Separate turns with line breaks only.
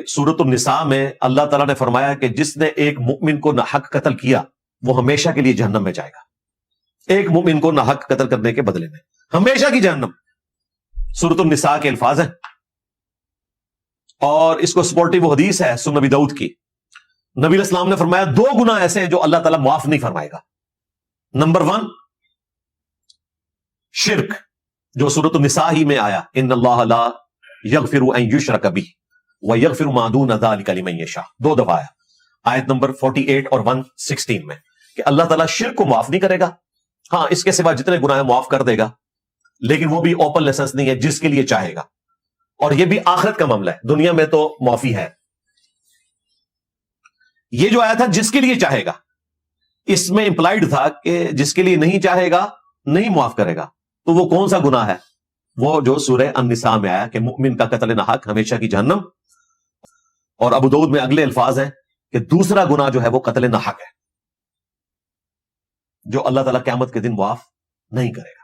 سورۃ النساء میں اللہ تعالیٰ نے فرمایا کہ جس نے ایک مؤمن کو ناحق قتل کیا وہ ہمیشہ کے لیے جہنم میں جائے گا. ایک مؤمن کو ناحق قتل کرنے کے بدلے میں ہمیشہ کی جہنم. سورۃ النساء کے الفاظ ہیں اور اس کو سپورٹیو وہ حدیث ہے سنن نبی داؤد کی. نبی علیہ السلام نے فرمایا 2 گناہ ایسے ہیں جو اللہ تعالیٰ معاف نہیں فرمائے گا. نمبر 1 شرک جو سورۃ النساء ہی میں آیا ان اللہ لا یغفر ان یشرک بہ ویغفر ما دون ذلک لمن یشاء. 2 دفعہ آیا آیت نمبر 48 اور 116 میں کہ اللہ تعالیٰ شرک کو معاف نہیں کرے گا. ہاں اس کے سوا جتنے گناہ معاف کر دے گا لیکن وہ بھی اوپن لائسنس نہیں ہے, جس کے لیے چاہے گا. اور یہ بھی آخرت کا معاملہ ہے, دنیا میں تو معافی ہے. یہ جو آیا تھا جس کے لیے چاہے گا, اس میں امپلائڈ تھا کہ جس کے لیے نہیں چاہے گا نہیں معاف کرے گا. تو وہ کون سا گناہ ہے؟ وہ جو سورہ النساء میں آیا کہ مؤمن کا قتل ناحق ہمیشہ کی جہنم. اور ابو داؤد میں اگلے الفاظ ہیں کہ دوسرا گناہ جو ہے وہ قتل ناحق ہے جو اللہ تعالیٰ قیامت کے دن معاف نہیں کرے گا.